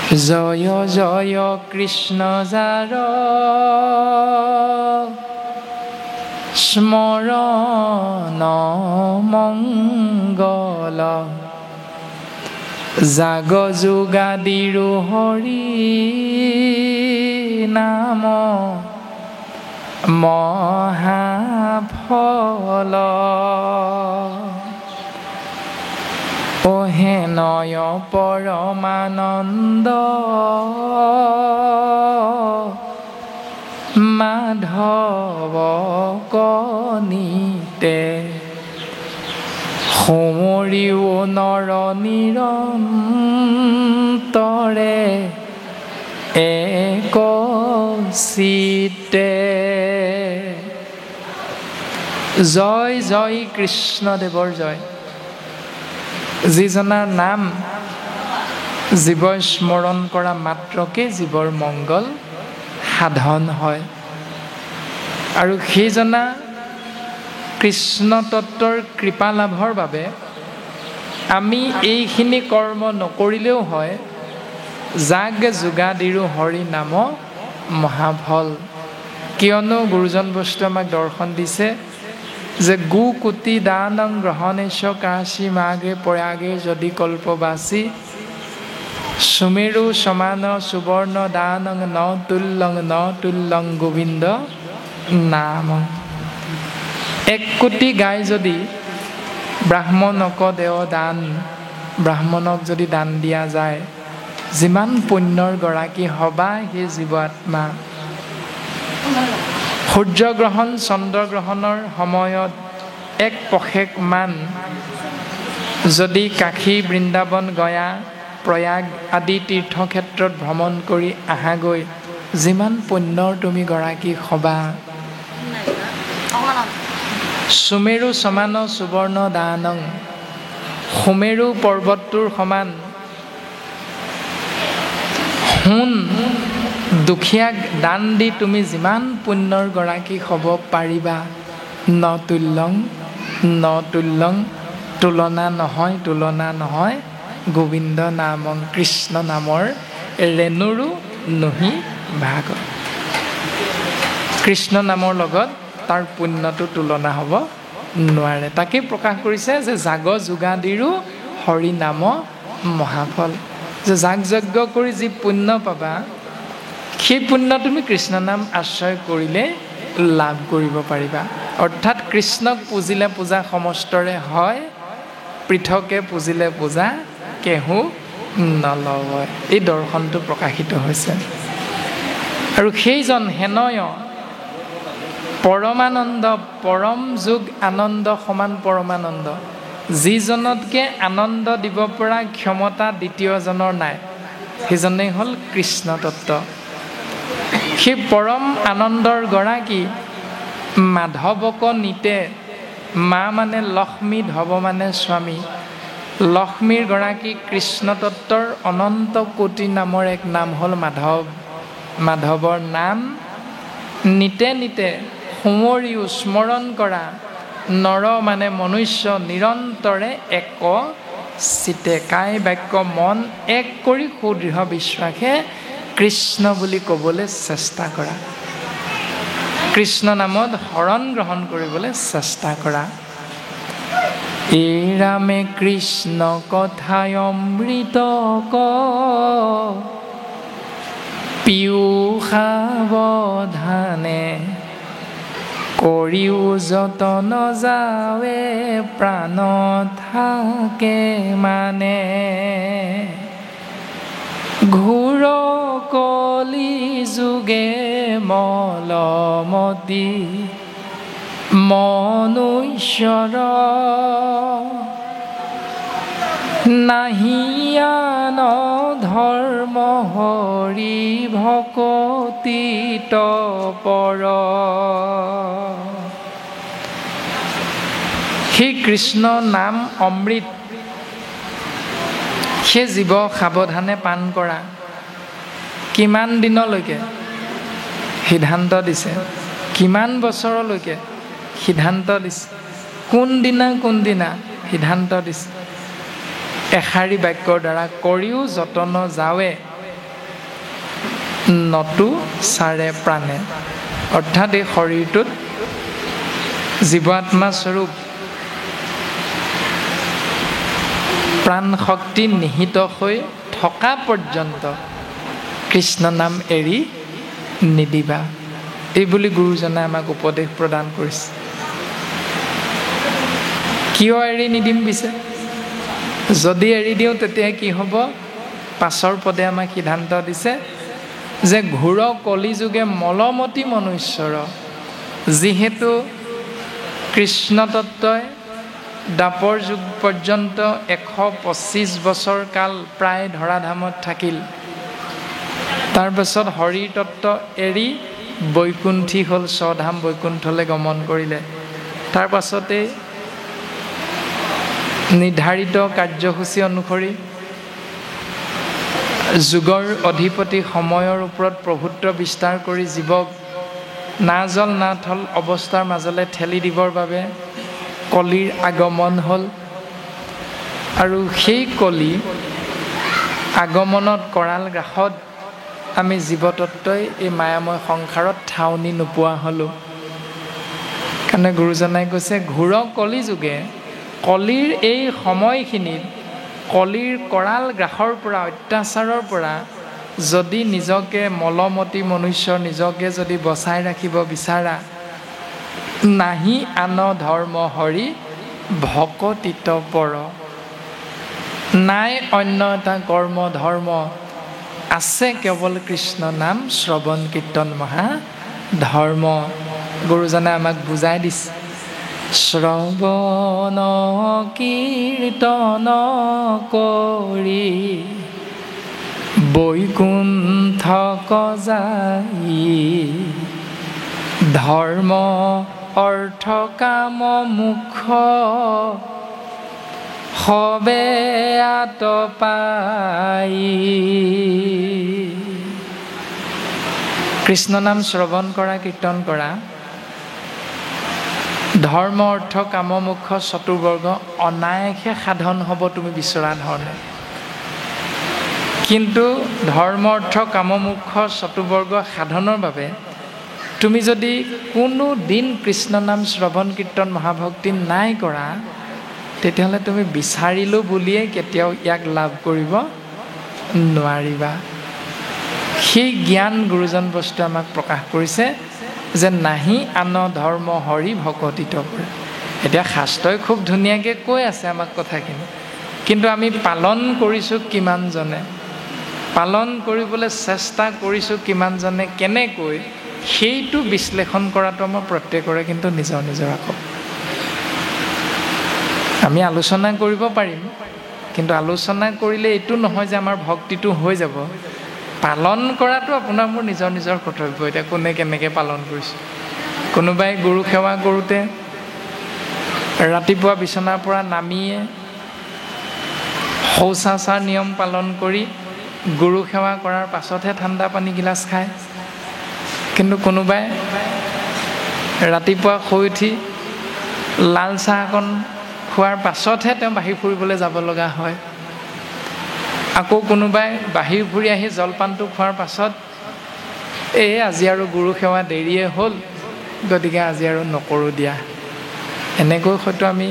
জয় জয় কৃষ্ণ যাৰ স্মৰণ মংগল জাগ যোগাদিৰো হৰি নাম মহাফল অহেনয় পৰমানন্দ মাধৱ কনিতে সমৰিও নৰ নিৰন্তৰে এক চিতে। জয় জয় কৃষ্ণদেৱৰ জয়। যিজনাৰ নাম জীৱই স্মৰণ কৰা মাত্ৰকে জীৱৰ মংগল সাধন হয়। আৰু সেইজনা কৃষ্ণ তত্ত্বৰ কৃপা লাভৰ বাবে আমি এইখিনি কৰ্ম নকৰিলেও হয়। জাগ যোগাদিৰো হৰি নাম মহাফল। কিয়নো গুৰুজন বৈষ্ণৱে আমাক দৰ্শন দিছে যে গু কোটি দানং গ্ৰহণেশ কাশী মাগে প্ৰয়াগে যদি কল্পবাসী সুমেৰু সমান সুবৰ্ণ দানং ন তুল্যং গোবিন্দ নাম। 1 কোটি গাই যদি ব্ৰাহ্মণক দেও দান, ব্ৰাহ্মণক যদি দান দিয়া যায়, যিমান পুণ্যৰ গৰাকী হবা সেই জীৱ আত্মা। সূৰ্যগ্ৰহণ চন্দ্ৰগ্ৰহণৰ সময়ত 1 পষেক মান যদি কাশী বৃন্দাবন গয়া প্ৰয়াগ আদি তীৰ্থক্ষেত্ৰত ভ্ৰমণ কৰি আহাগৈ, যিমান পুণ্যৰ তুমি গৰাকী হবা। সুমেৰু সমান সুবৰ্ণ দানং, সুমেৰু পৰ্বতটোৰ সমান সোণ দুখীয়াক দান দি তুমি যিমান পুণ্যৰ গৰাকী হ'ব পাৰিবা। ন তুল্যং তুলনা নহয় গোবিন্দ নামং, কৃষ্ণ নামৰ ৰেণুৰো নহি ভাগ। কৃষ্ণ নামৰ লগত তাৰ পুণ্যটো তুলনা হ'ব নোৱাৰে। তাকে প্ৰকাশ কৰিছে যে জাগ যোগাদিৰো হৰি নাম মহাফল। যে যাগ যজ্ঞ কৰি যি পুণ্য পাবা, সেই পুণ্য তুমি কৃষ্ণ নাম আশ্ৰয় কৰিলে লাভ কৰিব পাৰিবা। অৰ্থাৎ কৃষ্ণক পুজিলে পূজা সমস্তৰে হয়, পৃথকে পুজিলে পূজা কেহু নলয়। এই দৰ্শনটো প্ৰকাশিত হৈছে। আৰু সেইজন হেনয় পৰমানন্দ, পৰম যোগ আনন্দ সমান পৰমানন্দ, যিজনতকে আনন্দ দিব পৰা ক্ষমতা দ্বিতীয়জনৰ নাই, সেইজনেই হ'ল কৃষ্ণ তত্ত্ব। সেই পৰম আনন্দৰ গৰাকী মাধৱক নিতে, মা মানে লক্ষ্মী, ধৱ মানে স্বামী। লক্ষ্মীৰ গৰাকী কৃষ্ণ তত্ত্বৰ অনন্ত কোটি নামৰ এক নাম হ'ল মাধৱ। মাধৱৰ নাম নিতে নিতে সুঁৱৰিও স্মৰণ কৰা নৰ মানে মনুষ্য নিৰন্তৰে এক চিতে, কায় বাক্য মন এক কৰি সুদৃঢ় বিশ্বাসে কৃষ্ণ বুলি ক'বলৈ চেষ্টা কৰা, কৃষ্ণ নামত শৰণ গ্ৰহণ কৰিবলৈ চেষ্টা কৰা। এই ৰামে কৃষ্ণ কথায় অমৃত পিউ সাৱধানে, কৰিও যতন যাৱে প্ৰাণ থাকে মানে। ঘোৰ কলি যুগে মলমতি মনুষ্যৰ, নাহিয়ান ধৰ্ম হৰি ভকতি তপৰ। সেই কৃষ্ণ নাম অমৃত, সেই জীৱ সাৱধানে পান কৰা। কিমান দিনলৈকে সিদ্ধান্ত দিছে, কিমান বছৰলৈকে সিদ্ধান্ত দিছে, কোনদিনা সিদ্ধান্ত দিছে। এষাৰি বাক্যৰ দ্বাৰা কৰিও যতন যাৱে নতু চাৰে প্ৰাণে, অৰ্থাৎ এই শৰীৰটোত জীৱাত্মা স্বৰূপ প্ৰাণ শক্তি নিহিত হৈ থকা পৰ্যন্ত কৃষ্ণ নাম এৰি নিদিবা, এইবুলি গুৰুজনে আমাক উপদেশ প্ৰদান কৰিছে। কিয় এৰি নিদিম পিছে? যদি এৰি দিওঁ তেতিয়া কি হ'ব? পাছৰ পদে আমাক সিদ্ধান্ত দিছে যে ঘোৰ কলিযুগে মলমতি মনুষ্যৰ, যিহেতু কৃষ্ণ তত্ত্বই দ্বাপৰ যুগ পৰ্যন্ত 125 বছৰ কাল প্ৰায় ধৰাধামত থাকিল, তাৰপাছত হৰিৰ তত্ত্ব এৰি বৈকুণ্ঠী হ'ল, স্বধাম বৈকুণ্ঠলৈ গমন কৰিলে। তাৰ পাছতে নিৰ্ধাৰিত কাৰ্যসূচী অনুসৰি যুগৰ অধিপতি সময়ৰ ওপৰত প্ৰভুত্ব বিস্তাৰ কৰি জীৱক না জল না থল অৱস্থাৰ মাজলৈ ঠেলি দিবৰ বাবে কলিৰ আগমন হ'ল। আৰু সেই কলি আগমনত কৰাল গ্ৰাসত আমি জীৱতত্ত্বই এই মায়াময় সংসাৰত ঠাৱনি নোপোৱা হ'লোঁ। কাৰণে গুৰুজনাই কৈছে ঘোৰ কলিযুগে, কলিৰ এই সময়খিনিত কলিৰ কৰাল গ্ৰাসৰ পৰা, অত্যাচাৰৰ পৰা যদি নিজকে মলমতি মনুষ্য নিজকে যদি বচাই ৰাখিব বিচাৰা, নাহি আন ধৰ্ম হৰি ভকতিত পৰ, নাই অন্য এটা কৰ্ম ধৰ্ম, আছে কেৱল কৃষ্ণ নাম শ্ৰৱণ কীৰ্তন মহা ধৰ্ম। গুৰুজনে আমাক বুজাই দিছে, শ্ৰৱণ কীৰ্তন কৰি বৈকুণ্ঠক যাই, ধৰ্ম অৰ্থ কাম মোক্ষ সবে আত পাই। কৃষ্ণ নাম শ্ৰৱণ কৰা, কীৰ্তন কৰা, ধৰ্ম অৰ্থ কাম মোক্ষ চতুৰ্বৰ্গ অনায়াসে সাধন হ'ব তুমি বিচৰা ধৰণে। কিন্তু ধৰ্ম অৰ্থ কাম মোক্ষ চতুৰ্বৰ্গ সাধনৰ বাবে তুমি যদি কোনো দিন কৃষ্ণ নাম শ্ৰৱণ কীৰ্তন মহাভক্তি নাই কৰা, তেতিয়াহ'লে তুমি বিচাৰিলোঁ বুলিয়ে কেতিয়াও ইয়াক লাভ কৰিব নোৱাৰিবা। সেই জ্ঞান গুৰুজন বস্তু আমাক প্ৰকাশ কৰিছে যে নাহি আন ধৰ্ম হৰি ভকতিত পৰ। এতিয়া শাস্ত্ৰই খুব ধুনীয়াকৈ কৈ আছে আমাক কথাখিনি, কিন্তু আমি পালন কৰিছোঁ কিমানজনে, পালন কৰিবলৈ চেষ্টা কৰিছোঁ কিমানজনে, কেনেকৈ, সেইটো বিশ্লেষণ কৰাটো আমাৰ প্ৰত্যেকৰে কিন্তু নিজৰ নিজৰ আকৌ। আমি আলোচনা কৰিব পাৰিম, কিন্তু আলোচনা কৰিলে এইটো নহয় যে আমাৰ ভক্তিটো হৈ যাব। পালন কৰাটো আপোনাৰ মোৰ নিজৰ নিজৰ কৰ্তব্য। এতিয়া কোনে কেনেকৈ পালন কৰিছে, কোনোবাই গুৰু সেৱা কৰোঁতে ৰাতিপুৱা বিচনাৰ পৰা নামিয়ে শৌচাচাৰ নিয়ম পালন কৰি গুৰু সেৱা কৰাৰ পাছতহে ঠাণ্ডা পানী গিলাচ খায়। কিন্তু কোনোবাই ৰাতিপুৱা শুই উঠি লাল চাহ অকণ খোৱাৰ পাছতহে তেওঁ বাহিৰ ফুৰিবলৈ যাব লগা হয়। আকৌ কোনোবাই বাহিৰ ফুৰি আহি জলপানটো খোৱাৰ পাছত আজি আৰু গুৰু সেৱা দেৰিয়ে হ'ল, গতিকে আজি আৰু নকৰোঁ দিয়া, এনেকৈ হয়তো আমি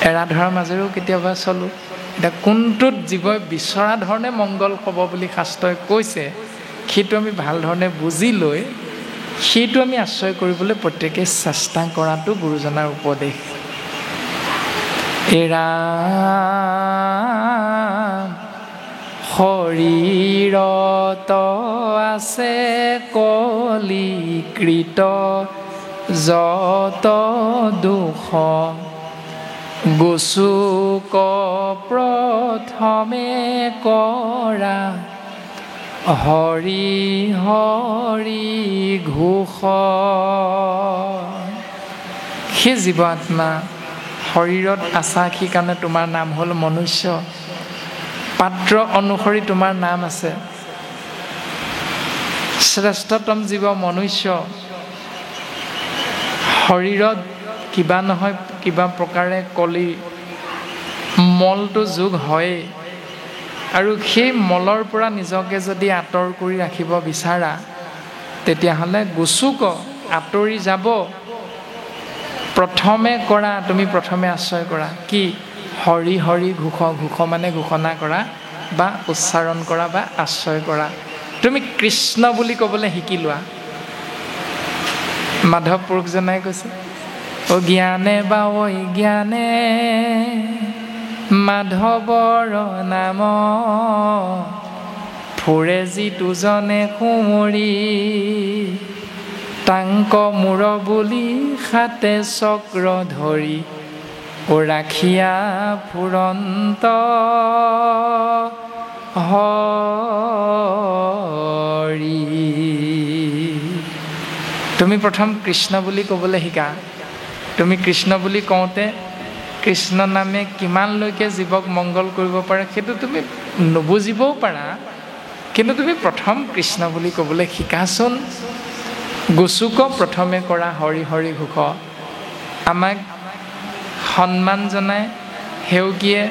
এৰা ধৰাৰ মাজেৰেও কেতিয়াবা চলোঁ। এতিয়া কোনটোত জীৱই বিচৰা ধৰণে মংগল হ'ব বুলি শাস্ত্ৰই কৈছে, সেইটো আমি ভাল ধৰণে বুজি লৈ সেইটো আমি আশ্ৰয় কৰিবলৈ প্ৰত্যেকেই চেষ্টা কৰাটো গুৰুজনাৰ উপদেশ। এৰা শৰীৰত আছে কলিকৃত যত দুখ, গোচুক প্ৰথমে কৰা হৰি হৰি ঘোষ। সেই জীৱাত্মা শৰীৰত আছা, সেইকাৰণে তোমাৰ নাম হ'ল মনুষ্য। পাত্ৰ অনুসৰি তোমাৰ নাম আছে। শ্ৰেষ্ঠতম জীৱ মনুষ্য। শৰীৰত কিবা নহয় কিবা প্ৰকাৰে কলি মলটো যোগ হয়েই। আৰু সেই মলৰ পৰা নিজকে যদি আঁতৰ কৰি ৰাখিব বিচাৰা তেতিয়াহ'লে গুচুক আঁতৰি যাব। প্ৰথমে কৰা, তুমি প্ৰথমে আশ্ৰয় কৰা কি? হৰি হৰি ঘোষ, ঘোষ মানে ঘোষণা কৰা বা উচ্চাৰণ কৰা বা আশ্ৰয় কৰা। তুমি কৃষ্ণ বুলি ক'বলৈ শিকি লোৱা। মাধৱ পুৰুষজনাই কৈছে, অজ্ঞানে বা অজ্ঞানে মাধৱৰ নাম, ফুৰে যিটো জনে সুমৰি, টাংক মূৰ বুলি হাতে চক্ৰ ধৰি, ও ৰাখিয়া ফুৰন্ত হৰি। তুমি প্ৰথম কৃষ্ণ বুলি ক'বলৈ শিকা। তুমি কৃষ্ণ বুলি কওঁতে কৃষ্ণ নামে কিমানলৈকে জীৱক মংগল কৰিব পাৰে সেইটো তুমি নুবুজিবও পাৰা, কিন্তু তুমি প্ৰথম কৃষ্ণ বুলি ক'বলৈ শিকাচোন। গুচুক প্ৰথমে কৰা হৰি হৰি ঘোষ। আমাক সন্মান জনাই সেউকীয়ে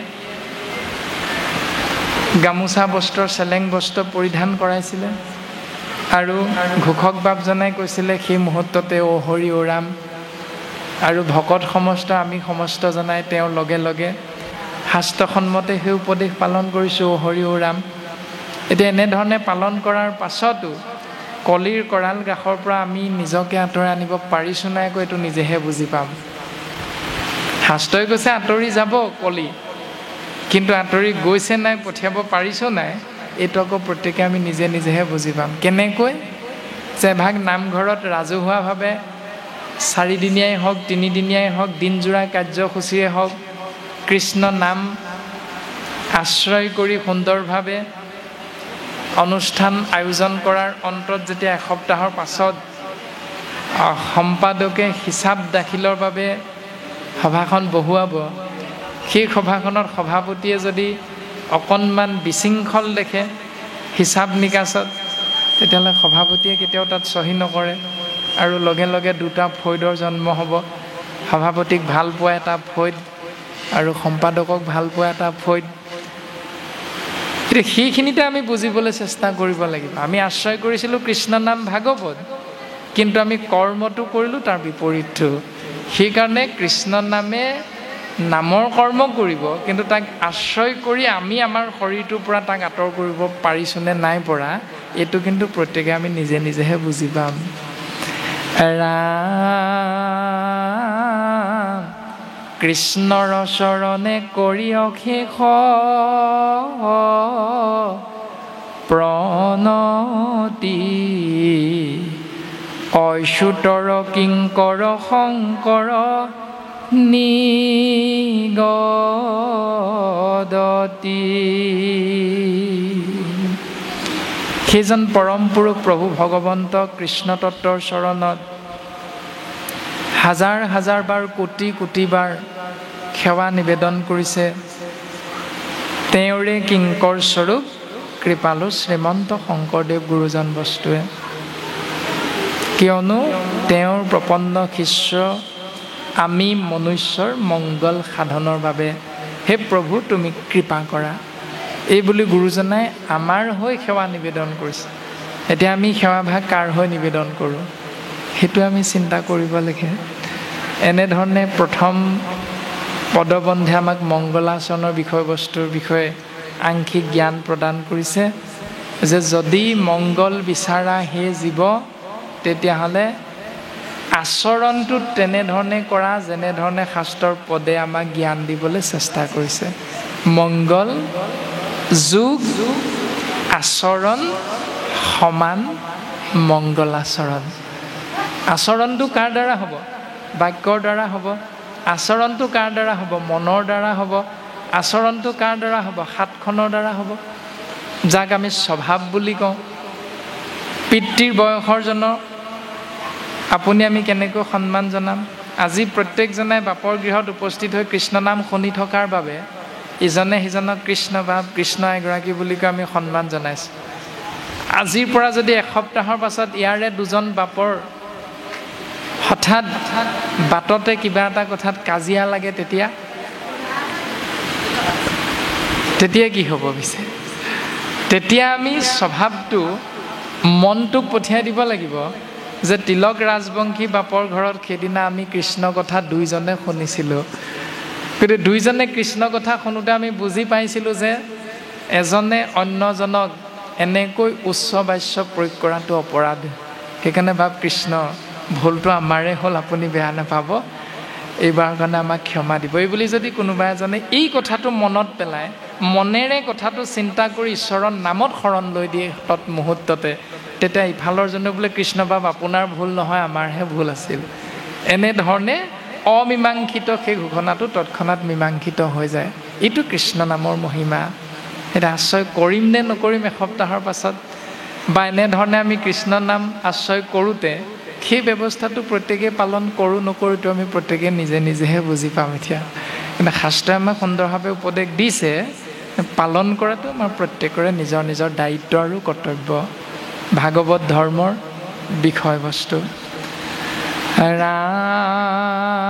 গামোচা বস্ত্ৰ, চেলেং বস্ত্ৰ পৰিধান কৰাইছিলে আৰু ঘোষক বাপজনাই কৈছিলে সেই মুহূৰ্ততে অ হৰি অ ৰাম। আৰু ভকত সমস্ত আমি সমস্ত জনাই তেওঁৰ লগে লগে শাস্ত্ৰসন্মতে সেই উপদেশ পালন কৰিছোঁ, অ হৰি অ ৰাম। এতিয়া এনেধৰণে পালন কৰাৰ পাছতো কলিৰ কৰাল গ্ৰাসৰ পৰা আমি নিজকে আঁতৰাই আনিব পাৰিছোঁ নাই আকৌ এইটো নিজেহে বুজি পাম। শাস্ত্ৰই কৈছে আঁতৰি যাব কলি, কিন্তু আঁতৰি গৈছে নাই, পঠিয়াব পাৰিছোঁ নাই, এইটো আকৌ প্ৰত্যেকে আমি নিজে নিজেহে বুজি পাম। কেনেকৈ? যে এভাগ নামঘৰত ৰাজহুৱাভাৱে 4 দিনীয়াই হওক 3 দিনীয়াই হওক দিনজোৰা কাৰ্যসূচীয়ে হওক কৃষ্ণ নাম আশ্ৰয় কৰি সুন্দৰভাৱে অনুষ্ঠান আয়োজন কৰাৰ অন্তত যেতিয়া এসপ্তাহৰ পাছত সম্পাদকে হিচাপ দাখিলৰ বাবে সভাখন বহুৱাব, সেই সভাখনত সভাপতিয়ে যদি অকণমান বিশৃংখল দেখে হিচাপ নিকাচত, তেতিয়াহ'লে সভাপতিয়ে কেতিয়াও তাত চহী নকৰে আৰু লগে লগে 2টা ফৈদৰ জন্ম হ'ব। সভাপতিক ভাল পোৱা এটা ফৈদ আৰু সম্পাদকক ভাল পোৱা এটা ফৈদ। এতিয়া সেইখিনিতে আমি বুজিবলৈ চেষ্টা কৰিব লাগিব। আমি আশ্ৰয় কৰিছিলোঁ কৃষ্ণ নাম ভাগৱত, কিন্তু আমি কৰ্মটো কৰিলোঁ তাৰ বিপৰীতটো। সেইকাৰণে কৃষ্ণ নামে নামৰ কৰ্ম কৰিব, কিন্তু তাক আশ্ৰয় কৰি আমি আমাৰ শৰীৰটোৰ পৰা তাক আঁতৰ কৰিব পাৰিছোঁ নে নাই পৰা, এইটো কিন্তু প্ৰত্যেকে আমি নিজে নিজেহে বুজি পাম। ৰাম কৃষ্ণৰ চৰণে কৰি অশেষ প্ৰণতি, অচ্যুতৰ কিংকৰ শংকৰ নিগদতি। সেইজন পৰম পুৰুষ প্ৰভু ভগৱন্ত কৃষ্ণ তত্বৰ চৰণত হাজাৰ হাজাৰ বাৰ কোটি কোটি বাৰ সেৱা নিবেদন কৰিছে। তেওঁৰে কিংকৰ স্বৰূপ কৃপালু শ্ৰীমন্ত শংকৰদেৱ গুৰুজন বস্তুৱে। কিয়নো তেওঁৰ প্ৰপন্ন শিষ্য আমি মনুষ্যৰ মংগল সাধনৰ বাবে হে প্ৰভু তুমি কৃপা কৰা, এই বুলি গুৰুজনাই আমাৰ হৈ সেৱা নিবেদন কৰিছে। এতিয়া আমি সেৱাভাগ কাৰ হৈ নিবেদন কৰোঁ সেইটো আমি চিন্তা কৰিব লাগে। এনেধৰণে প্ৰথম পদবন্ধে আমাক মংগলাচৰণৰ বিষয়বস্তুৰ বিষয়ে আংশিক জ্ঞান প্ৰদান কৰিছে যে যদি মংগল বিচাৰা হে জীৱ, তেতিয়াহ'লে আচৰণটো তেনেধৰণে কৰা যেনেধৰণে শাস্ত্ৰৰ পদে আমাক জ্ঞান দিবলৈ চেষ্টা কৰিছে। মংগল যোগ আচৰণ সমান মংগলাচৰণ। আচৰণটো কাৰ দ্বাৰা হ'ব? বাক্যৰ দ্বাৰা হ'ব। আচৰণটো কাৰ দ্বাৰা হ'ব? মনৰ দ্বাৰা হ'ব। আচৰণটো কাৰ দ্বাৰা হ'ব? হাতখনৰ দ্বাৰা হ'ব, যাক আমি স্বভাৱ বুলি কওঁ। পিতৃৰ বয়সৰজনৰ আপুনি আমি কেনেকৈ সন্মান জনাম? আজি প্ৰত্যেকজনে বাপৰ গৃহত উপস্থিত হৈ কৃষ্ণ নাম শুনি থকাৰ বাবে ইজনে সিজনক কৃষ্ণ বাপ, কৃষ্ণ এগৰাকী বুলি কৈ আমি সন্মান জনাইছোঁ। আজিৰ পৰা যদি এসপ্তাহৰ পাছত ইয়াৰে 2জন বাপৰ হঠাৎ বাটতে কিবা এটা কথাত কাজিয়া লাগে, তেতিয়া কি হ'ব পিছে? তেতিয়া আমি স্বভাৱটো মনটোক পঠিয়াই দিব লাগিব যে তিলক ৰাজবংশী বাপৰ ঘৰত সেইদিনা আমি কৃষ্ণ কথা দুইজনে শুনিছিলোঁ, কিন্তু দুইজনে কৃষ্ণ কথা শুনোতে আমি বুজি পাইছিলোঁ যে এজনে অন্যজনক এনেকৈ উচ্চ বাচ্য প্ৰয়োগ কৰাটো অপৰাধ। সেইকাৰণে ভাব কৃষ্ণ ভুলটো আমাৰে হ'ল, আপুনি বেয়া নাপাব, এইবাৰ কাৰণে আমাক ক্ষমা দিব। এই বুলি যদি কোনোবা এজনে এই কথাটো মনত পেলায়, মনেৰে কথাটো চিন্তা কৰি ঈশ্বৰৰ নামত শৰণ লৈ দিয়ে তৎমুহূৰ্ততে, তেতিয়া ইফালৰ জনে বোলে কৃষ্ণ বাব আপোনাৰ ভুল নহয়, আমাৰহে ভুল আছিল। এনেধৰণে অমীমাংসিত সেই ঘোষণাটো তৎক্ষণাত মীমাংসিত হৈ যায়। এইটো কৃষ্ণ নামৰ মহিমা। এটা আশ্ৰয় কৰিম নে নকৰিম এসপ্তাহৰ পাছত, বা এনেধৰণে আমি কৃষ্ণ নাম আশ্ৰয় কৰোঁতে সেই ব্যৱস্থাটো প্ৰত্যেকেই পালন কৰোঁ নকৰোঁতো আমি প্ৰত্যেকে নিজে নিজেহে বুজি পাম। এতিয়া কিন্তু শাস্ত্ৰই আমাক সুন্দৰভাৱে উপদেশ দিছে, পালন কৰাটো আমাৰ প্ৰত্যেকৰে নিজৰ নিজৰ দায়িত্ব আৰু কৰ্তব্য। ভাগৱত ধৰ্মৰ বিষয়বস্তু। ৰাম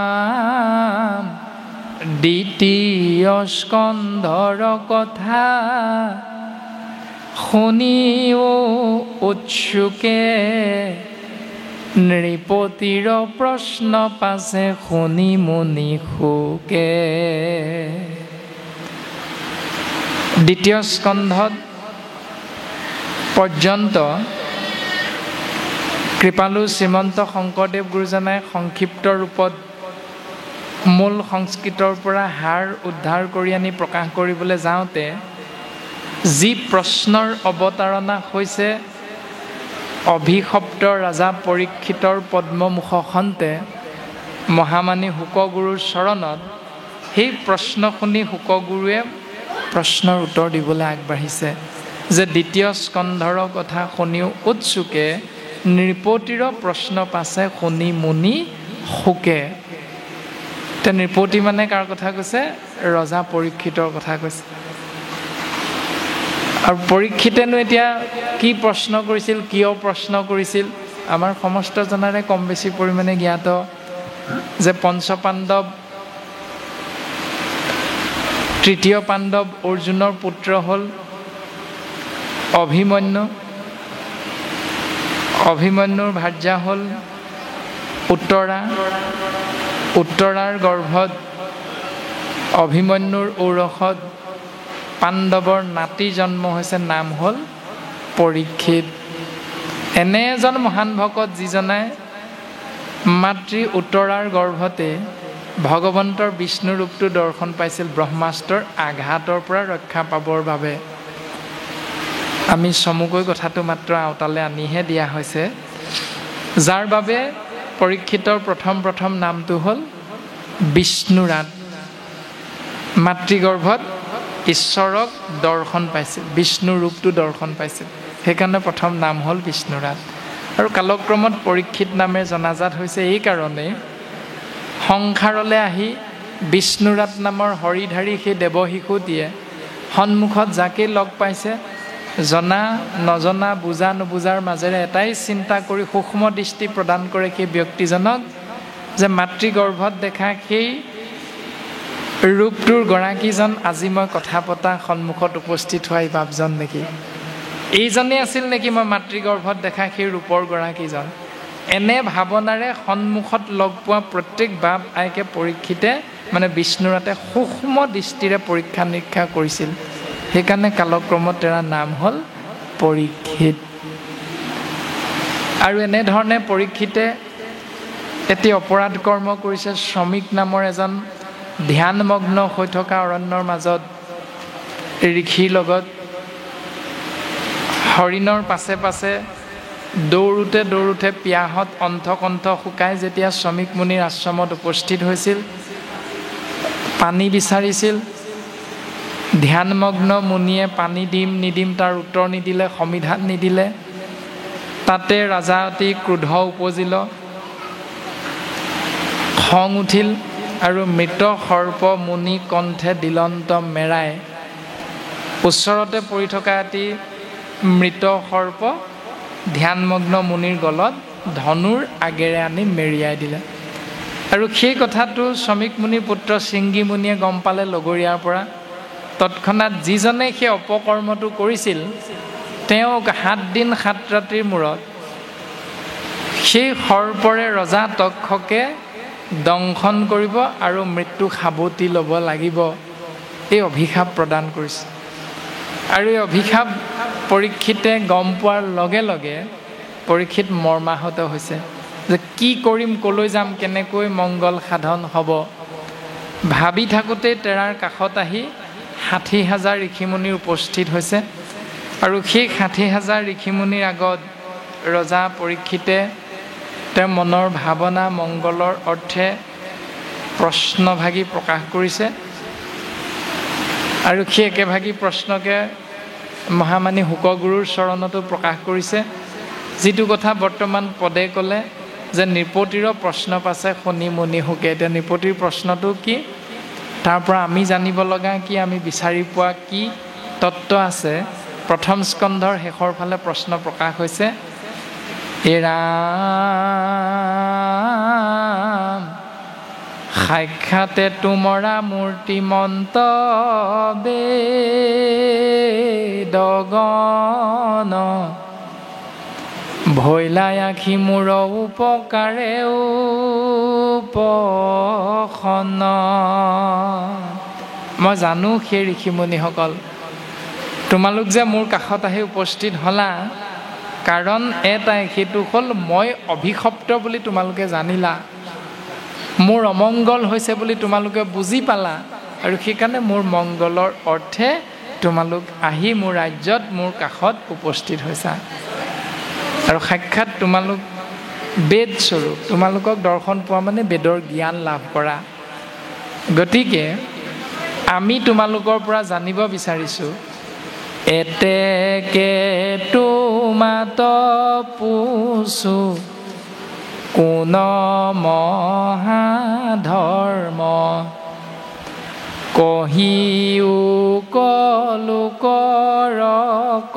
দ্বিতীয় স্কন্ধৰ কথা শুনিও উৎসুকে, নৃপতিৰ প্ৰশ্ন পাছে শুনি মুনি সুকে। দ্বিতীয় স্কন্ধত পৰ্যন্ত কৃপালু শ্ৰীমন্ত শংকৰদেৱ গুৰুজনাই সংক্ষিপ্ত ৰূপত মূল সংস্কৃতৰ পৰা হাৰ উদ্ধাৰ কৰি আনি প্ৰকাশ কৰিবলৈ যাওঁতে যি প্ৰশ্নৰ অৱতাৰণা হৈছে অভিশপ্ত ৰাজা পৰীক্ষিতৰ পদ্মমুখ খন্তে মহামানী শুকগুৰুৰ চৰণত, সেই প্ৰশ্ন শুনি শুকগুৰুৱে প্ৰশ্নৰ উত্তৰ দিবলৈ আগবাঢ়িছে যে দ্বিতীয় স্কন্ধৰ কথা শুনিও উৎসুকে, নৃপতিৰ প্ৰশ্ন পাছে শুনি মুনি সুকে। এতিয়া নৃপতি মানে কাৰ কথা কৈছে? ৰজা পৰীক্ষিতৰ কথা কৈছে। আৰু পৰীক্ষিতেনো এতিয়া কি প্ৰশ্ন কৰিছিল, কিয় প্ৰশ্ন কৰিছিল? আমাৰ সমস্ত জনাৰে কম বেছি পৰিমাণে জ্ঞাত যে পঞ্চপাণ্ডৱ, তৃতীয় পাণ্ডৱ অৰ্জুনৰ পুত্ৰ হ'ল অভিমন্যু, অভিমন্যুৰ ভাৰ্যা হ'ল উত্তৰা, উত্তৰাৰ গৰ্ভত অভিমন্যুৰ ঔৰসত পাণ্ডৱৰ নাতি জন্ম হৈছে, নাম হ'ল পৰীক্ষিত। এনে এজন মহান ভকত যিজনে মাতৃ উত্তৰাৰ গৰ্ভতে ভগৱন্তৰ বিষ্ণু ৰূপটো দৰ্শন পাইছিল ব্ৰহ্মাস্ত্ৰৰ আঘাতৰ পৰা ৰক্ষা পাবৰ বাবে। আমি চমুকৈ কথাটো মাত্ৰ আওতালে আনিহে দিয়া হৈছে, যাৰ বাবে পৰীক্ষিতৰ প্ৰথম নামটো হ'ল বিষ্ণুৰাত। মাতৃগৰ্ভত ঈশ্বৰক দৰ্শন পাইছিল, বিষ্ণু ৰূপটো দৰ্শন পাইছিল, সেইকাৰণে প্ৰথম নাম হ'ল বিষ্ণুৰাত। আৰু কালক্ৰমত পৰীক্ষিত নামে জনাজাত হৈছে এই কাৰণেই, সংসাৰলৈ আহি বিষ্ণুৰাত নামৰ হৰিধাৰী সেই দেৱশিশুটিয়ে সন্মুখত যাকেই লগ পাইছে, জনা নজনা বুজা নুবুজাৰ মাজেৰে এটাই চিন্তা কৰি সূক্ষ্ম দৃষ্টি প্ৰদান কৰে সেই ব্যক্তিজনক যে মাতৃগৰ্ভত দেখা সেই ৰূপটোৰ গৰাকীজন আজি মই কথা পতা সন্মুখত উপস্থিত হোৱা এই বাপজন নেকি? এইজনেই আছিল নেকি মই মাতৃগৰ্ভত দেখা সেই ৰূপৰ গৰাকীজন? এনে ভাৱনাৰে সন্মুখত লগ পোৱা প্ৰত্যেক বাপ আইকে পৰীক্ষিতে মানে বিষ্ণুৰাতে সূক্ষ্ম দৃষ্টিৰে পৰীক্ষা নিৰীক্ষা কৰিছিল। সেইকাৰণে কালক্ৰমত তেওঁৰ নাম হ'ল পৰীক্ষিত। আৰু এনেধৰণে পৰীক্ষিতে এটি অপৰাধ কৰ্ম কৰিছে। শ্ৰমিক নামৰ এজন ধ্যানমগ্ন হৈ থকা অৰণ্যৰ মাজত ঋষিৰ লগত হৰিণৰ পাছে পাছে দৌৰোঁতে দৌৰোঁতে পিয়াহত অণ্ঠকণ্ঠ শুকাই যেতিয়া শ্ৰমিক মুনিৰ আশ্ৰমত উপস্থিত হৈছিল, পানী বিচাৰিছিল। ধ্যানমগ্ন মুনিয়ে পানী দিম নিদিম তাৰ উত্তৰ নিদিলে, সমিধান নিদিলে। তাতে ৰাজা অতি ক্ৰোধ উপজিল, খং উঠিল আৰু মৃত সৰ্প মুনি কণ্ঠে দিলন্ত মেৰাই ওচৰতে পৰি থকা এটি মৃত সৰ্প ধ্যানমগ্ন মুনিৰ গলত ধনুৰ আগেৰে আনি মেৰিয়াই দিলে। আৰু সেই কথাটো শ্ৰমিক মুনিৰ পুত্ৰ শৃংগী মুনিয়ে গম পালে লগৰীয়াৰ পৰা। তৎক্ষণাৎ যিজনে সেই অপকৰ্মটো কৰিছিল তেওঁক 7 দিন 7 ৰাতিৰ মূৰত সেই সৰ্পৰে ৰজা তক্ষকে দংশন কৰিব আৰু মৃত্যু সাৱটি ল'ব লাগিব, এই অভিশাপ প্ৰদান কৰিছে। আৰু এই অভিশাপ পৰীক্ষিতে গম পোৱাৰ লগে লগে পৰীক্ষিত মৰ্মাহত হৈছে যে কি কৰিম, ক'লৈ যাম, কেনেকৈ মংগল সাধন হ'ব। ভাবি থাকোঁতেই তেৰাৰ কাষত আহি 60,000 ঋষিমুনিৰ উপস্থিত হৈছে। আৰু সেই 60,000 ঋষিমুনিৰ আগত ৰজা পৰীক্ষিতে তেওঁৰ মনৰ ভাৱনা মংগলৰ অৰ্থে প্ৰশ্নভাগী প্ৰকাশ কৰিছে। আৰু সেই একেভাগী প্ৰশ্নকে মহামানী শুকগুৰুৰ চৰণতো প্ৰকাশ কৰিছে, যিটো কথা বৰ্তমান পদে ক'লে যে নৃপতিৰ প্ৰশ্ন পাছে শুনি মুনি শুকে। এতিয়া নৃপতিৰ প্ৰশ্নটো কি, তাৰ পৰা আমি জানিব লগা কি, আমি বিচাৰি পোৱা কি তত্ত্ব আছে, প্ৰথম স্কন্ধৰ শেষৰ ফালে প্ৰশ্ন প্ৰকাশ হৈছে। ৰাম সাক্ষাতে তোমৰা মূৰ্তিমন্ত বেদগণ, ভৈলাই আখি মূৰ উপকাৰে উপসন। মই জানো সেই ঋষিমুনিসকল, তোমালোক যে মোৰ কাষত আহি উপস্থিত হ'লা কাৰণ এটাই, সেইটো হ'ল মই অভিশপ্ত বুলি তোমালোকে জানিলা, মোৰ অমংগল হৈছে বুলি তোমালোকে বুজি পালা, আৰু সেইকাৰণে মোৰ মংগলৰ অৰ্থে তোমালোক আহি মোৰ ৰাজ্যত মোৰ কাষত উপস্থিত হৈছা। আৰু সাক্ষাৎ তোমালোক বেদ স্বৰূপ, তোমালোকক দৰ্শন পোৱা মানে বেদৰ জ্ঞান লাভ কৰা। গতিকে আমি তোমালোকৰ পৰা জানিব বিচাৰিছোঁ, এতেকে তোমাত পুছো কোন মহাধৰ্ম, কহিও কলোকৰ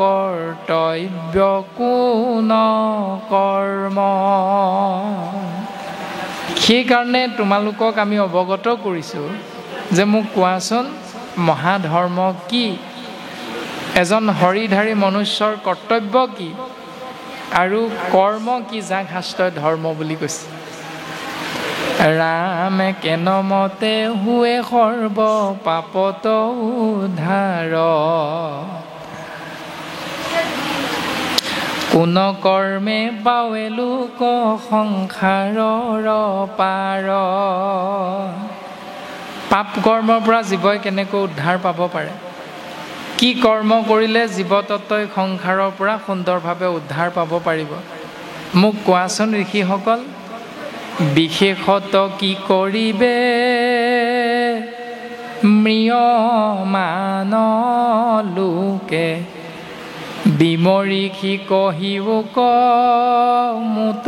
কৰ্তব্য কোন কৰ্ম। সেইকাৰণে তোমালোকক আমি অৱগত কৰিছোঁ যে মোক কোৱাচোন মহাধৰ্ম কি, এজন হৰিধাৰী মনুষ্যৰ কৰ্তব্য কি, আৰু কৰ্ম কি, যাক শাস্ত্ৰই ধৰ্ম বুলি কৈছে। ৰামে কেনমতে হুৱে সৰ্ব পাপত উদ্ধাৰ, কোন কৰ্মে পাৱে লোক সংসাৰৰ পাৰ। পাপ কৰ্মৰ পৰা জীৱই কেনেকৈ উদ্ধাৰ পাব পাৰে, কি কৰ্ম কৰিলে জীৱতত্বই সংসাৰৰ পৰা সুন্দৰভাৱে উদ্ধাৰ পাব পাৰিব, মোক কোৱাচোন ঋষিসকল। বিশেষত কি কৰিবে ম্ৰিয়মান লোকে, বিমৰিষি কহিব কমুত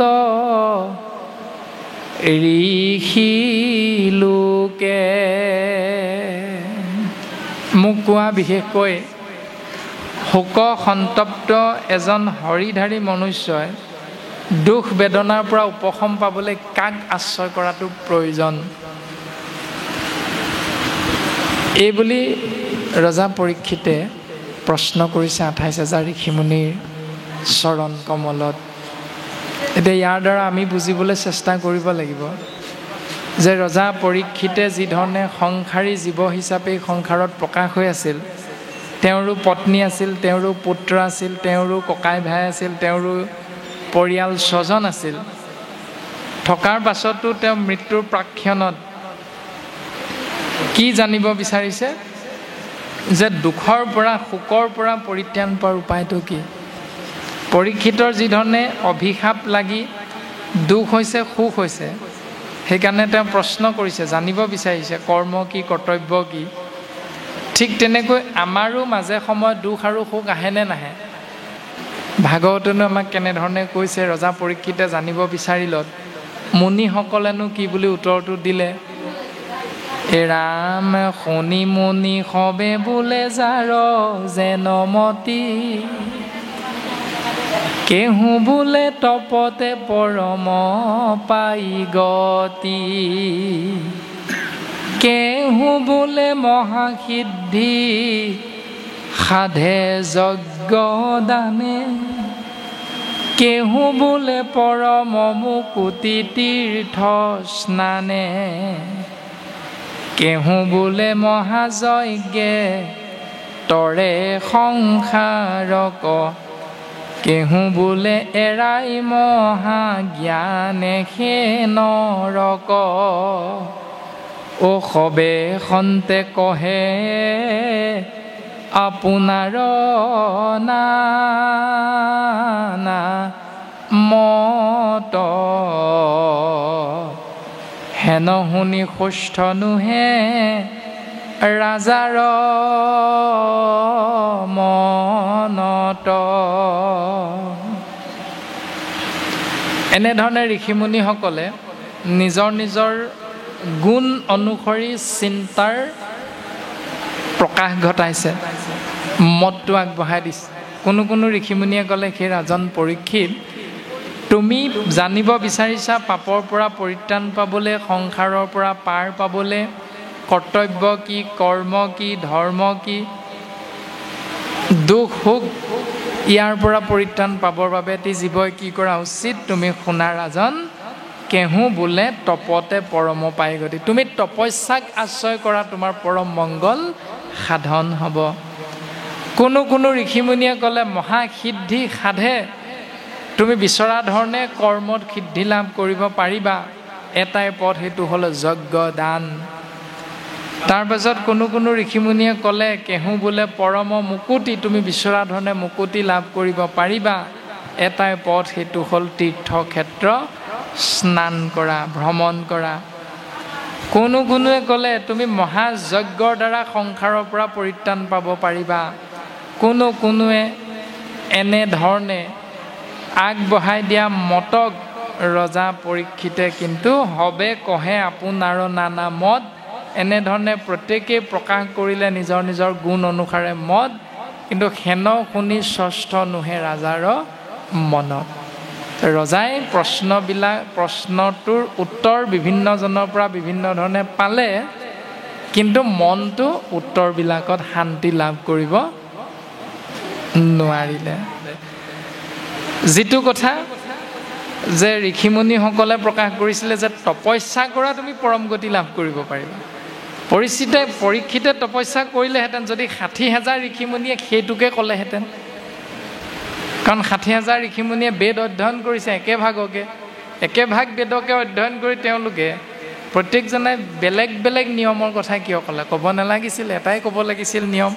ঋষি লোকে। মোক কোৱা বিশেষকৈ শোক সন্তপ্ত এজন হৰিধাৰী মনুষ্যই দুখ বেদনাৰ পৰা উপশম পাবলৈ কাক আশ্ৰয় কৰাটো প্ৰয়োজন। এইবুলি ৰজা পৰীক্ষিতে প্ৰশ্ন কৰিছে 28,000 ঋষিমুনিৰ চৰণ কমলত। এতিয়া ইয়াৰ দ্বাৰা আমি বুজিবলৈ চেষ্টা কৰিব লাগিব যে ৰজা পৰীক্ষিতে যিধৰণে সংসাৰী জীৱ হিচাপে সংসাৰত প্ৰকাশ হৈ আছিল, তেওঁৰো পত্নী আছিল, তেওঁৰো পুত্ৰ আছিল, তেওঁৰো ককাই ভাই আছিল, তেওঁৰো পৰিয়াল স্বজন আছিল, থকাৰ পাছতো তেওঁ মৃত্যুৰ প্ৰাক্ষণত কি জানিব বিচাৰিছে যে দুখৰ পৰা শোকৰ পৰা পৰিত্ৰাণ পোৱাৰ উপায়টো কি। পৰীক্ষিতৰ যিধৰণে অভিশাপ লাগি দুখ হৈছে সুখ হৈছে, সেইকাৰণে তেওঁ প্ৰশ্ন কৰিছে, জানিব বিচাৰিছে কৰ্ম কি, কৰ্তব্য কি। ঠিক তেনেকৈ আমাৰো মাজে সময়ে দুখ আৰু সুখ আহেনে নাহে। ভাগৱতনো আমাক কেনেধৰণে কৈছে, ৰজা পৰীক্ষিতে জানিব বিচাৰিলত মুনিসকলেনো কি বুলি উত্তৰটো দিলে। ৰাম শুনি মুনি সবে বোলে যাৰ যেন মতি, কেহু বোলে তপতে পৰম পাই গতি। কেহু বোলে মহাসিদ্ধি সাধে যজ্ঞ দানে, কেহু বোলে পৰম মুকুতি তীৰ্থ স্নানে, কেহু বোলে মহাযজ্ঞে তৰে সংসাৰক, কেহু বোলে এৰাই মহাজ্ঞানে সে নৰক। ও সবে সন্তে কহে আপোনাৰ নানা মত, হেন শুনি সুস্থ নোহে ৰাজাৰ মনত। এনেধৰণে ঋষিমুনিসকলে নিজৰ নিজৰ গুণ অনুসৰি চিন্তাৰ প্ৰকাশ ঘটাইছে, মতটো আগবঢ়াই দিছে। কোনো ঋষিমুনিয়ে ক'লে, সেই ৰাজন পৰীক্ষিত, তুমি জানিব বিচাৰিছা পাপৰ পৰা পৰিত্ৰাণ পাবলৈ, সংসাৰৰ পৰা পাৰ পাবলৈ কৰ্তব্য কি, কৰ্ম কি, ধৰ্ম কি, দুখ সুখ ইয়াৰ পৰা পৰিত্ৰাণ পাবৰ বাবে এটি জীৱই কি কৰা উচিত? তুমি শুনা ৰাজন, কেহু বোলে তপতে পৰম পাই গতি। তুমি তপস্যাক আশ্ৰয় কৰা, তোমাৰ পৰম মংগল সাধন হ'ব। কোনো ঋষিমুনিয়ে ক'লে, মহাসিদ্ধি সাধে তুমি বিচৰা ধৰণে কৰ্মত সিদ্ধি লাভ কৰিব পাৰিবা। এটাই পথ, সেইটো হ'ল যজ্ঞ দান। তাৰপাছত কোনো ঋষিমুনিয়ে ক'লে, কেহু বোলে পৰম মুকুতি, তুমি বিচৰা ধৰণে মুকুতি লাভ কৰিব পাৰিবা। এটাই পথ, সেইটো হ'ল তীৰ্থক্ষেত্ৰ স্নান কৰা, ভ্ৰমণ কৰা। কোনোৱে ক'লে, তুমি মহাযজ্ঞৰ দ্বাৰা সংসাৰৰ পৰা পৰিত্ৰাণ পাব পাৰিবা। কোনোৱে এনেধৰণে আগবঢ়াই দিয়া মতক ৰজা পৰীক্ষিতে কিন্তু সবে কহে আপোনাৰ নানা মত, এনেধৰণে প্ৰত্যেকেই প্ৰকাশ কৰিলে নিজৰ নিজৰ গুণ অনুসাৰে মত, কিন্তু হেন শুনি ষষ্ঠ নোহে ৰাজাৰ মনত। ৰজাই প্ৰশ্নটোৰ উত্তৰ বিভিন্নজনৰ পৰা বিভিন্ন ধৰণে পালে, কিন্তু মনটো উত্তৰবিলাকত শান্তি লাভ কৰিব নোৱাৰিলে। যিটো কথা যে ঋষিমুনিসকলে প্ৰকাশ কৰিছিলে যে তপস্যা কৰা তুমি পৰম গতি লাভ কৰিব পাৰিবা। পৰীক্ষিতে তপস্যা কৰিলেহেঁতেন যদি 60,000 ঋষিমুনিয়ে সেইটোকে ক'লেহেঁতেন। কাৰণ 60,000 ঋষিমুনিয়ে বেদ অধ্যয়ন কৰিছে একে ভাগ বেদকে অধ্যয়ন কৰি তেওঁলোকে প্ৰত্যেকজনে বেলেগ বেলেগ নিয়মৰ কথা কিয় ক'লে? ক'ব নালাগিছিল, এটাই ক'ব লাগিছিল নিয়ম।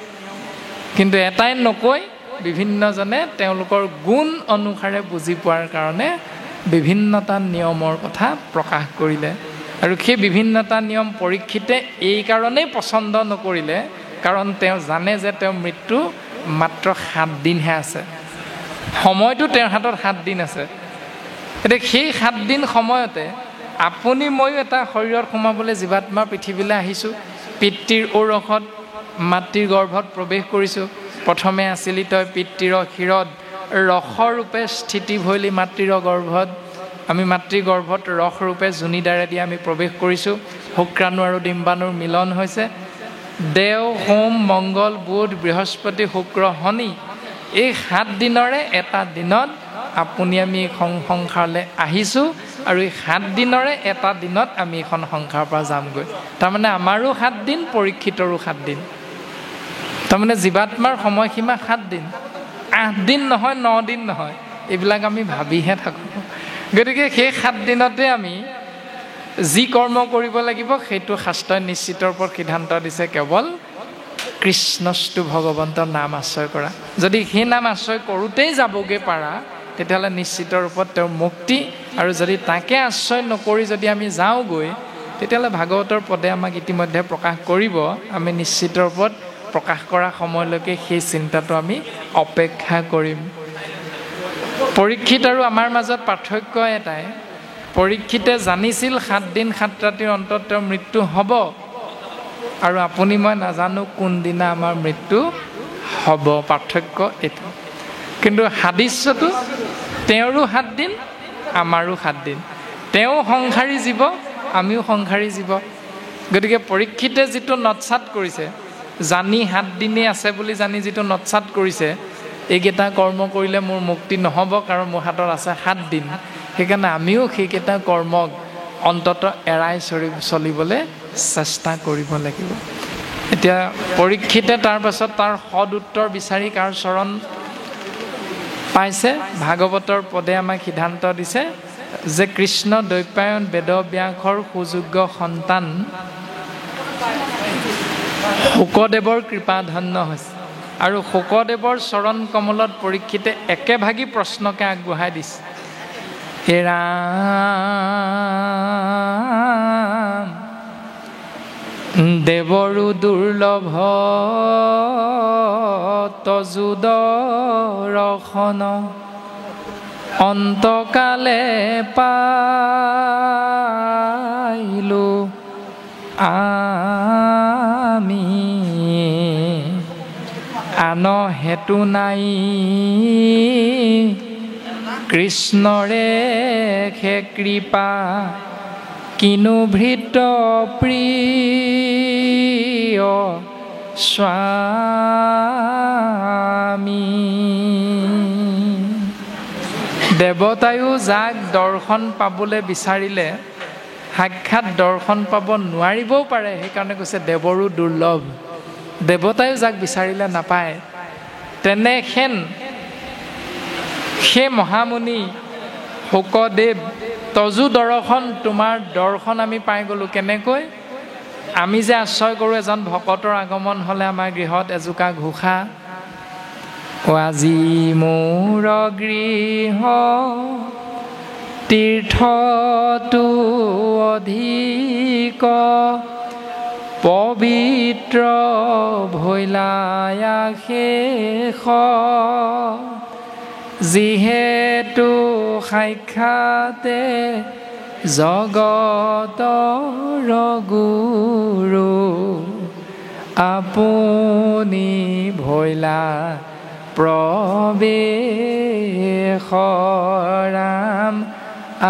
কিন্তু এটাই নকৈ বিভিন্নজনে তেওঁলোকৰ গুণ অনুসাৰে বুজি পোৱাৰ কাৰণে বিভিন্নটা নিয়মৰ কথা প্ৰকাশ কৰিলে। আৰু সেই বিভিন্নটা নিয়ম পৰীক্ষিতে এই কাৰণেই পচন্দ নকৰিলে, কাৰণ তেওঁ জানে যে তেওঁৰ মৃত্যু মাত্ৰ 7 দিনহে আছে। সময়টো তেওঁৰ হাতত 7 দিন আছে। এতিয়া সেই 7 দিন সময়তে আপুনি ময়ো এটা শৰীৰত সোমাবলৈ জীৱাত্মা পৃথিৱীলৈ আহিছোঁ। পিতৃৰ ঔৰসত মাতৃৰ গৰ্ভত প্ৰৱেশ কৰিছোঁ। প্ৰথমে আছিলি তই পিতৃৰ শিৰত, ৰসৰূপে স্থিতি ভৈলি মাতৃৰ গৰ্ভত। আমি মাতৃ গৰ্ভত ৰসৰূপে যোনিদাৰে দি আমি প্ৰৱেশ কৰিছোঁ। শুক্ৰাণু আৰু ডিম্বাণুৰ মিলন হৈছে। দেও, সোম, মংগল, বুধ, বৃহস্পতি, শুক্ৰ, শনি, এই 7 দিনৰে এটা দিনত আপুনি আমি এইখন সংসাৰলৈ আহিছোঁ। আৰু এই 7 দিনৰে এটা দিনত আমি এইখন সংসাৰৰ পৰা যামগৈ। তাৰমানে আমাৰো 7 দিন, পৰীক্ষিতৰো 7 দিন। তাৰমানে জীৱাত্মাৰ সময়সীমা 7 দিন, 8 দিন নহয়, 9 দিন নহয়। এইবিলাক আমি ভাবিহে থাকোঁ। গতিকে সেই 7 দিনতে আমি যি কৰ্ম কৰিব লাগিব সেইটো শাস্ত্ৰই নিশ্চিত ওপৰত সিদ্ধান্ত দিছে, কেৱল কৃষ্ণস্তু ভগৱন্তৰ নাম আশ্ৰয় কৰা। যদি সেই নাম আশ্ৰয় কৰোঁতেই যাবগৈ পাৰা, তেতিয়াহ'লে নিশ্চিত ৰূপত তেওঁৰ মুক্তি। আৰু যদি তাকে আশ্ৰয় নকৰি যদি আমি যাওঁগৈ, তেতিয়াহ'লে ভাগৱতৰ পদে আমাক ইতিমধ্যে প্ৰকাশ কৰিব। আমি নিশ্চিত ৰূপত প্ৰকাশ কৰা সময়লৈকে সেই চিন্তাটো আমি অপেক্ষা কৰিম। পৰীক্ষিত আৰু আমাৰ মাজত পাৰ্থক্য এটাই, পৰীক্ষিতে জানিছিল 7 দিন 7 ৰাতিৰ অন্তত তেওঁৰ মৃত্যু হ'ব, আৰু আপুনি মই নাজানো কোনদিনা আমাৰ মৃত্যু হ'ব। পাৰ্থক্য এইটো। কিন্তু সাদৃশ্যটো তেওঁৰো 7 দিন, আমাৰো 7 দিন। তেওঁ সংসাৰী জীৱ, আমিও সংসাৰী জীৱ। গতিকে পৰীক্ষিতে যিটো নৎসাত কৰিছে, জানি 7 দিনেই আছে বুলি জানি যিটো নৎসাত কৰিছে, এইকেইটা কৰ্ম কৰিলে মোৰ মুক্তি নহ'ব কাৰণ মোৰ হাতত আছে 7 দিন। সেইকাৰণে আমিও সেইকেইটা কৰ্মক অন্তত এৰাই চলিবলৈ চেষ্টা কৰিব লাগিব। এতিয়া পৰীক্ষিতে তাৰ পাছত তাৰ সদ উত্তৰ বিচাৰি কাৰ চৰণ পাইছে? ভাগৱতৰ পদে আমাক সিদ্ধান্ত দিছে যে কৃষ্ণ দৈপায়ন বেদব্যাসৰ সুযোগ্য সন্তান শুকদেৱৰ কৃপা ধন্য হৈছে। আৰু শুকদেৱৰ চৰণ কমলত পৰীক্ষিতে একেভাগী প্ৰশ্নকে আগবঢ়াই দিছে। হে ৰাম, দেৱৰো দুৰ্লভ তজু দৰ্শন, অন্তকালে পাইলো আমি, আন হেতু নাই কৃষ্ণৰে খে কৃপা, কিনো ভৃত প্ৰিয় স্বামী। দেৱতায়ো যাক দৰ্শন পাবলৈ বিচাৰিলে সাক্ষাৎ দৰ্শন পাব নোৱাৰিবও পাৰে, সেইকাৰণে কৈছে দেৱৰো দুৰ্লভ। দেৱতায়ো যাক বিচাৰিলে নাপায়। তেনেহেন সেই মহামুনি শুকদেৱ তজু দৰ্শন, তোমাৰ দৰ্শন আমি পাই গ'লোঁ। কেনেকৈ? আমি যে আশ্ৰয় কৰোঁ এজন ভকতৰ আগমন হ'লে আমাৰ গৃহত এজোকা ঘোষা, আজি মোৰ গৃহ তীৰ্থটো অধিক, পবিত্ৰ ভৈলায়া শেষ, যিহেতু সাক্ষাতে জগতৰ গুৰু, আপুনি ভৈলা প্ৰৱেশ ৰাম,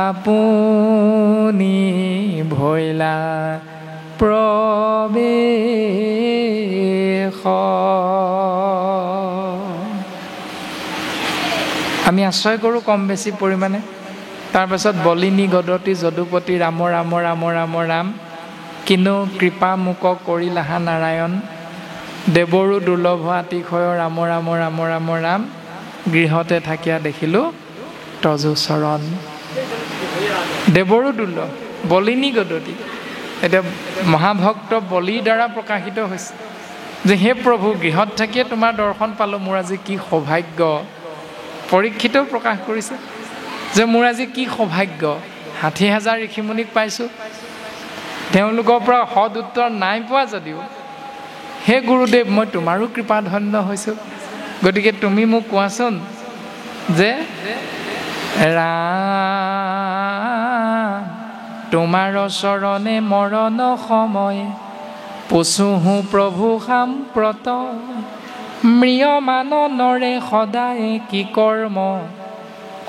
আপুনি ভৈলা প্ৰৱেশ। আমি আশ্ৰয় কৰোঁ কম বেছি পৰিমাণে। তাৰপাছত বলিনী গদতি যদুপতি ৰাম ৰাম ৰাম ৰাম ৰাম, কিনো কৃপা মোক কৰিলাহা নাৰায়ণ, দেৱৰো দুৰ্লভ আতিশয় ৰাম ৰাম ৰাম ৰাম ৰাম, গৃহতে থাকিয়া দেখিলোঁ তজু চৰণ। দেৱৰো দুৰ্লভ, বলিনী গদতি। এতিয়া মহাভক্ত বলিৰ দ্বাৰা প্ৰকাশিত হৈছে যে হে প্ৰভু, গৃহত থাকিয়ে তোমাৰ দৰ্শন পালোঁ, মোৰ আজি কি সৌভাগ্য। পৰীক্ষিতেও প্ৰকাশ কৰিছে যে মোৰ আজি কি সৌভাগ্য, 60,000 ঋষিমুনিক পাইছোঁ, তেওঁলোকৰ পৰা সদ উত্তৰ নাই পোৱা যদিও হে গুৰুদেৱ, মই তোমাৰো কৃপা ধন্য হৈছোঁ। গতিকে তুমি মোক কোৱাচোন যে ৰাম, তোমাৰ চৰণে মৰণ সময়, পচুহো প্ৰভু সাম্প্ৰত, ম্ৰিয়মানৰে সদায় কি কৰ্ম,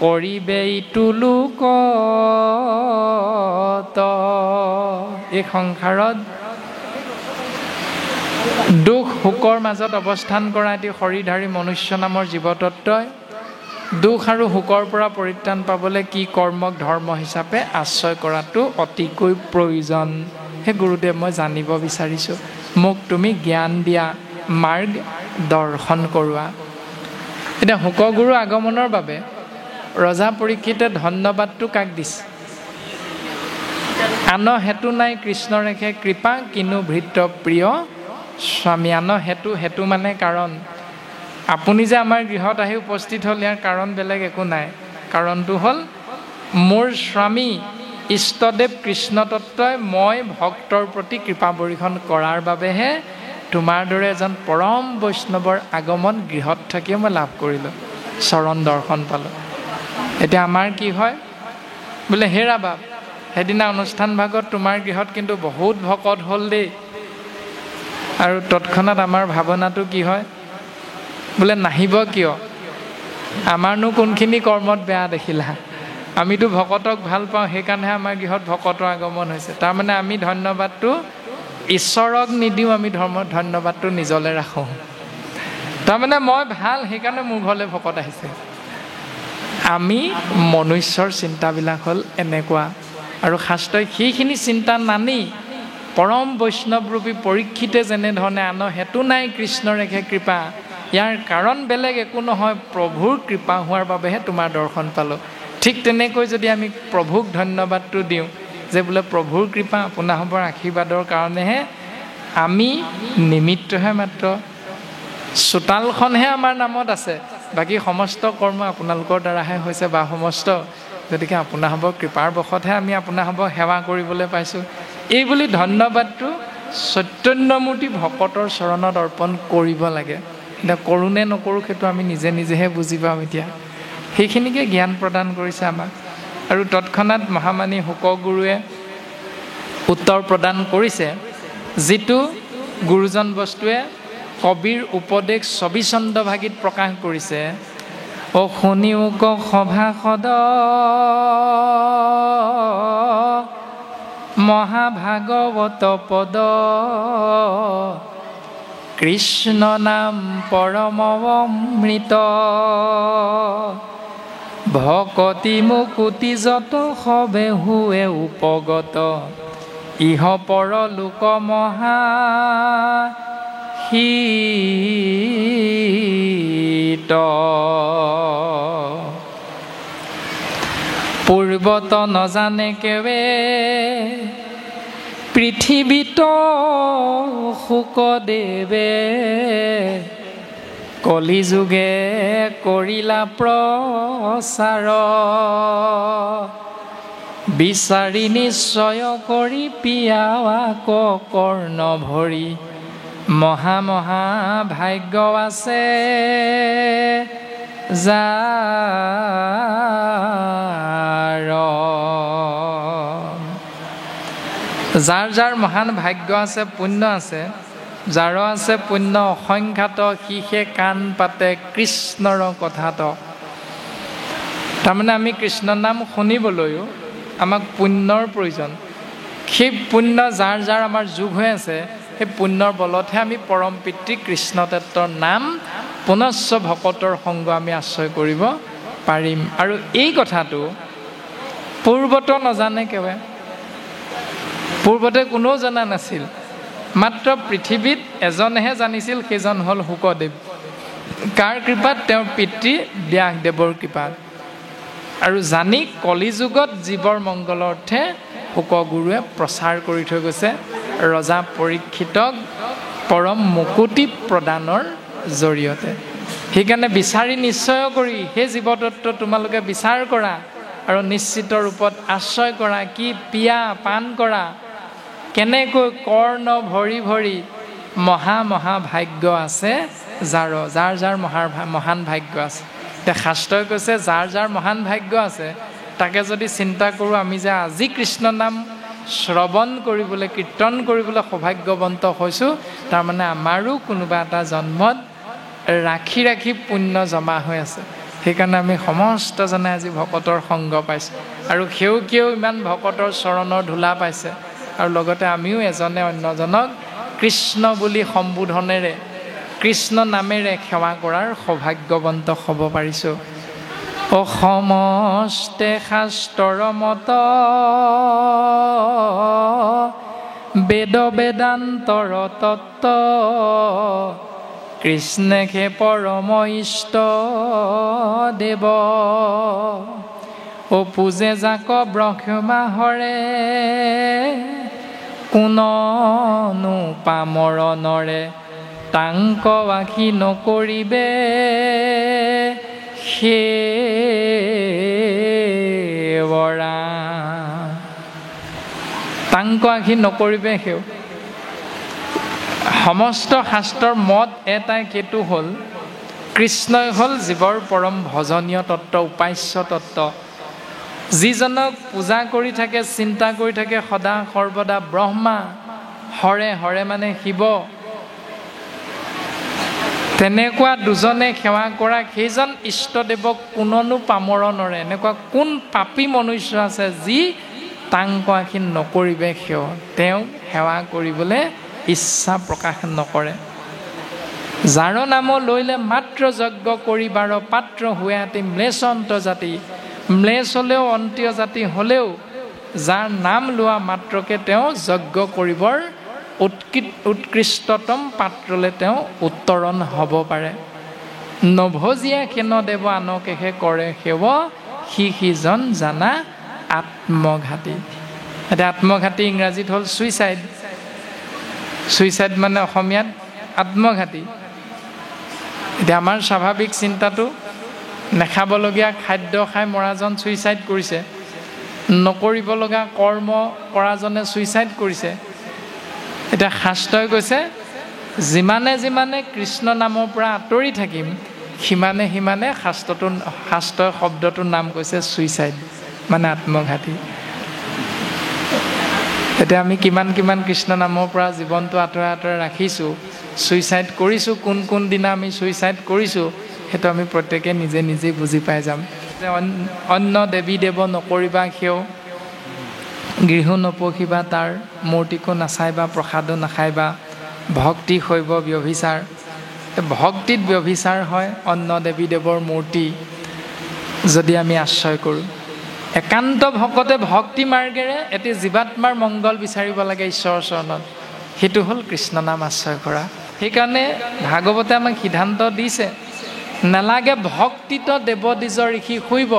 কৰিবে ইটো লোকত। এই সংসাৰত দুখ সুখৰ মাজত অৱস্থান কৰা এটি শৰীৰধাৰী মনুষ্য নামৰ জীৱতত্বই দুখ আৰু সুখৰ পৰা পৰিত্ৰাণ পাবলৈ কি কৰ্মক ধৰ্ম হিচাপে আশ্ৰয় কৰাটো অতিকৈ প্ৰয়োজন। হে গুৰুদেৱ, মই জানিব বিচাৰিছোঁ, মোক তুমি জ্ঞান দিয়া, মাৰ্গ দৰ্শন কৰোৱা। এতিয়া শুকগুৰু আগমনৰ বাবে ৰজা পৰীক্ষিতে ধন্যবাদটো কাক দিছে? আন হেতু নাই কৃষ্ণৰেখে কৃপা, কিনো ভৃত্য প্ৰিয় স্বামী। আন হেতু মানে কাৰণ। আপুনি যে আমাৰ গৃহত আহি উপস্থিত হ'ল, ইয়াৰ কাৰণ বেলেগ একো নাই। কাৰণটো হ'ল মোৰ স্বামী ইষ্টদেৱ কৃষ্ণ তত্ত্বই মই ভক্তৰ প্ৰতি কৃপা বৰ্ষণ কৰাৰ বাবেহে তোমাৰ দৰে এজন পৰম বৈষ্ণৱৰ আগমন গৃহত থাকিও মই লাভ কৰিলোঁ, চৰণ দৰ্শন পালোঁ। এতিয়া আমাৰ কি হয় বোলে, হেৰা বাপ, সেইদিনা অনুষ্ঠান ভাগত তোমাৰ গৃহত কিন্তু বহুত ভকত হ'ল দেই। আৰু তৎক্ষণাত আমাৰ ভাৱনাটো কি হয় বোলে, নাহিব কিয়? আমাৰনো কোনখিনি কৰ্মত বেয়া দেখিলা? আমিতো ভকতক ভাল পাওঁ, সেইকাৰণেহে আমাৰ গৃহত ভকতৰ আগমন হৈছে। তাৰমানে আমি ধন্যবাদটো ঈশ্বৰক নিদিওঁ, আমি ধন্যবাদটো নিজলৈ ৰাখোঁ। তাৰমানে মই ভাল, সেইকাৰণে মোৰ ঘৰলৈ ভকত আহিছে। আমি মনুষ্যৰ চিন্তাবিলাক হ'ল এনেকুৱা, আৰু শাস্ত্ৰই সেইখিনি চিন্তা নানি পৰম বৈষ্ণৱৰূপী পৰীক্ষিতে যেনেধৰণে আনৰ হেতু নাই কৃষ্ণৰ একে কৃপা, ইয়াৰ কাৰণ বেলেগ একো নহয়, প্ৰভুৰ কৃপা হোৱাৰ বাবেহে তোমাৰ দৰ্শন পালোঁ। ঠিক তেনেকৈ যদি আমি প্ৰভুক ধন্যবাদটো দিওঁ যে বোলে প্ৰভুৰ কৃপা, আপোনাসৱৰ আশীৰ্বাদৰ কাৰণেহে আমি নিমিত্তহে মাত্ৰ, চোতালখনহে আমাৰ নামত আছে, বাকী সমস্ত কৰ্ম আপোনালোকৰ দ্বাৰাহে হৈছে বা সমস্ত, গতিকে আপোনাসৱৰ কৃপাৰ বশতহে আমি আপোনাসৱক সেৱা কৰিবলৈ পাইছোঁ। এই বুলি ধন্যবাদটো চৈতন্যমূৰ্তি ভকতৰ চৰণত অৰ্পণ কৰিব লাগে। এতিয়া কৰোঁ নে নকৰোঁ সেইটো আমি নিজে নিজেহে বুজি পাওঁ। এতিয়া সেইখিনিকে জ্ঞান প্ৰদান কৰিছে আমাক। আৰু তৎক্ষণাত মহামানী শুকগুৰুৱে উত্তৰ প্ৰদান কৰিছে, যিটো গুৰুজন বস্তুৱে কবিৰ উপদেশ ছবিচন্দভাগীত প্ৰকাশ কৰিছে। অ শুনিও ক সভাসদ মহাভাগৱত পদ, কৃষ্ণ নাম পৰম অমৃত, ভকতি মুকুতি যত সবে হুৱে উপগত, ইহ পৰলোক মহা হিত। পূৰ্বত নজানে কেৱে পৃথিৱীত শুকদেৱে, কলিযুগে কৰিলা প্ৰচাৰ, বিচাৰি নিশ্চয় কৰি পিয়াৱা কৰ্ণ ভৰি, মহা মহা ভাগ্য আছে যাৰ। যাৰ যাৰ মহান ভাগ্য আছে, পুণ্য আছে, যাৰ আছে পুণ্য অসংখ্যাত, সিহে কাণ পাতে কৃষ্ণৰ কথাত। তাৰমানে আমি কৃষ্ণ নাম শুনিবলৈও আমাক পুণ্যৰ প্ৰয়োজন। সেই পুণ্য যাৰ যাৰ আমাৰ যোগ হৈ আছে, সেই পুণ্যৰ বলতহে আমি পৰম পিতৃ কৃষ্ণ তত্বৰ নাম পুনশ্চ ভকতৰ সংগ আমি আশ্ৰয় কৰিব পাৰিম। আৰু এই কথাটো পূৰ্বতো নজানে কেৱে, পূৰ্বতে কোনেও জনা নাছিল, মাত্ৰ পৃথিৱীত এজনেহে জানিছিল, সেইজন হ'ল শুকদেৱ। কাৰ কৃপাত? তেওঁৰ পিতৃ ব্যাসদেৱৰ কৃপাত। আৰু জানি কলিযুগত জীৱৰ মংগলৰ অৰ্থে শুকগুৰুৱে প্ৰচাৰ কৰি থৈ গৈছে, ৰজা পৰীক্ষিতক পৰম মুকুতি প্ৰদানৰ জৰিয়তে। সেইকাৰণে বিচাৰি নিশ্চয় কৰি সেই জীৱতত্ব তোমালোকে বিচাৰ কৰা আৰু নিশ্চিত ৰূপত আশ্ৰয় কৰা। কি পিয়া পান কৰা, কেনেকৈ কৰ্ণ ভৰি ভৰি, মহা মহা ভাগ্য আছে যাৰ, যাৰ যাৰ মহান ভাগ্য আছে। এতিয়া শাস্ত্ৰই কৈছে যাৰ যাৰ মহান ভাগ্য আছে, তাকে যদি চিন্তা কৰোঁ, আমি যে আজি কৃষ্ণ নাম শ্ৰৱণ কৰিবলৈ, কীৰ্তন কৰিবলৈ সৌভাগ্যৱন্ত হৈছোঁ, তাৰমানে আমাৰো কোনোবা এটা জন্মত ৰাখি ৰাখি পুণ্য জমা হৈ আছে। সেইকাৰণে আমি সমস্তজনে আজি ভকতৰ সংগ পাইছোঁ, আৰু সেউকীয়েও ইমান ভকতৰ চৰণৰ ধূলা পাইছে, আৰু লগতে আমিও এজনে অন্যজনক কৃষ্ণ বুলি সম্বোধনেৰে, কৃষ্ণ নামেৰে সেৱা কৰাৰ সৌভাগ্যৱন্ত হ'ব পাৰিছোঁ। অ সমস্তে শাস্ত্ৰৰ মত, বেদ বেদান্তৰ তত্ত্ব, কৃষ্ণেকে পৰম ইষ্ট দেৱ, ও পূজে যাক ব্ৰহ্মা হৰে, কোননো পামৰণৰে, তাংক আশী নকৰিবে সেৱৰা। তাংক আশী নকৰিবে সেৱ। সমস্ত শাস্ত্ৰৰ মত এটাই, সেইটো হ'ল কৃষ্ণই হ'ল জীৱৰ পৰম ভজনীয় তত্ত্ব, উপাস্য তত্ত্ব। যিজনক পূজা কৰি থাকে, চিন্তা কৰি থাকে সদা সৰ্বদা ব্ৰহ্মা, হৰে, হৰে মানে শিৱ, তেনেকুৱা দুজনে সেৱা কৰা সেইজন ইষ্টদেৱক কোননো পামৰ নৰে। এনেকুৱা কোন পাপী মনুষ্য আছে যি তাং কোৱাখিন নকৰিবে সেৱ তেওঁক সেৱা কৰিবলৈ ইচ্ছা প্ৰকাশ নকৰে যাৰ নাম লৈলে মাত্ৰ যজ্ঞ কৰিবাৰ পাত্ৰ হুৱাতি ম্লেচ্ছ অন্তৰ্জাতি ম্লেচ্ছ হ'লেও অন্ত্য জাতি হ'লেও যাৰ নাম লোৱা মাত্ৰকে তেওঁ যজ্ঞ কৰিবৰ উৎকৃষ্টতম পাত্ৰলৈ তেওঁ উত্তৰণ হ'ব পাৰে নভজিয়া কেন দেৱ আনকেহে কৰে সেৱ সিজন জানা আত্মঘাতী এতিয়া আত্মঘাতী ইংৰাজীত হ'ল ছুইচাইড ছুইচাইড মানে অসমীয়াত আত্মঘাতী এতিয়া আমাৰ স্বাভাৱিক চিন্তাটো নেখাবলগীয়া খাদ্য খাই মৰাজন ছুইচাইড কৰিছে নকৰিব লগা কৰ্ম কৰাজনে ছুইচাইড কৰিছে এতিয়া শাস্ত্ৰই কৈছে যিমানে যিমানে কৃষ্ণ নামৰ পৰা আঁতৰি থাকিম সিমানে সিমানে শাস্ত্ৰৰ শব্দটোৰ নাম কৈছে ছুইচাইড মানে আত্মঘাতী এতিয়া আমি কিমান কিমান কৃষ্ণ নামৰ পৰা জীৱনটো আঁতৰাই আঁতৰাই ৰাখিছোঁ ছুইচাইড কৰিছোঁ কোন দিনা আমি ছুইচাইড কৰিছোঁ সেইটো আমি প্ৰত্যেকে নিজে নিজেই বুজি পাই যাম যে অন্য দেৱী দেৱ নকৰিবা সেৱ গৃহ নপশিবা তাৰ মূৰ্তিকো নাচাইবা প্ৰসাদো নাখাইবা ভক্তি শৈৱ ব্যভিচাৰ ভক্তিত ব্যভিচাৰ হয় অন্য দেৱী দেৱৰ মূৰ্তি যদি আমি আশ্ৰয় কৰোঁ একান্ত ভকতে ভক্তি মাৰ্গেৰে এটি জীৱাত্মাৰ মংগল বিচাৰিব লাগে ঈশ্বৰৰ চৰণত সেইটো হ'ল কৃষ্ণ নাম আশ্ৰয় কৰা সেইকাৰণে ভাগৱতে আমাক সিদ্ধান্ত দিছে নালাগে ভক্তিত দেৱ দ্বিজ ঋষি শুইব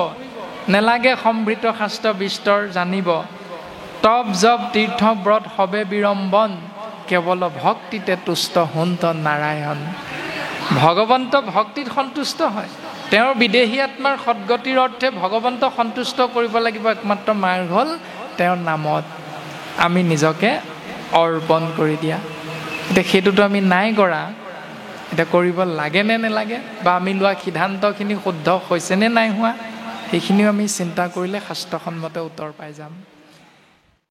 নালাগে সম্ভৃত শাস্ত্ৰ বিস্তৰ জানিব তপ জপ তীৰ্থ ব্ৰত হবে বিড়ম্বন কেৱল ভক্তিতে তুষ্ট হুন্ত নাৰায়ণ ভগৱন্ত ভক্তিত সন্তুষ্ট হয় তেওঁৰ বিদেহী আত্মাৰ সদ্গতিৰ অৰ্থে ভগৱন্তক সন্তুষ্ট কৰিব লাগিব একমাত্ৰ মাৰ্গ হ'ল তেওঁৰ নামত আমি নিজকে অৰ্পণ কৰি দিয়া এতিয়া সেইটোতো আমি নাই কৰা এতিয়া কৰিব লাগে নে নালাগে বা আমি লোৱা সিদ্ধান্তখিনি শুদ্ধ হৈছেনে নাই হোৱা সেইখিনিও আমি চিন্তা কৰিলে শাস্ত্ৰসন্মতে উত্তৰ পাই যাম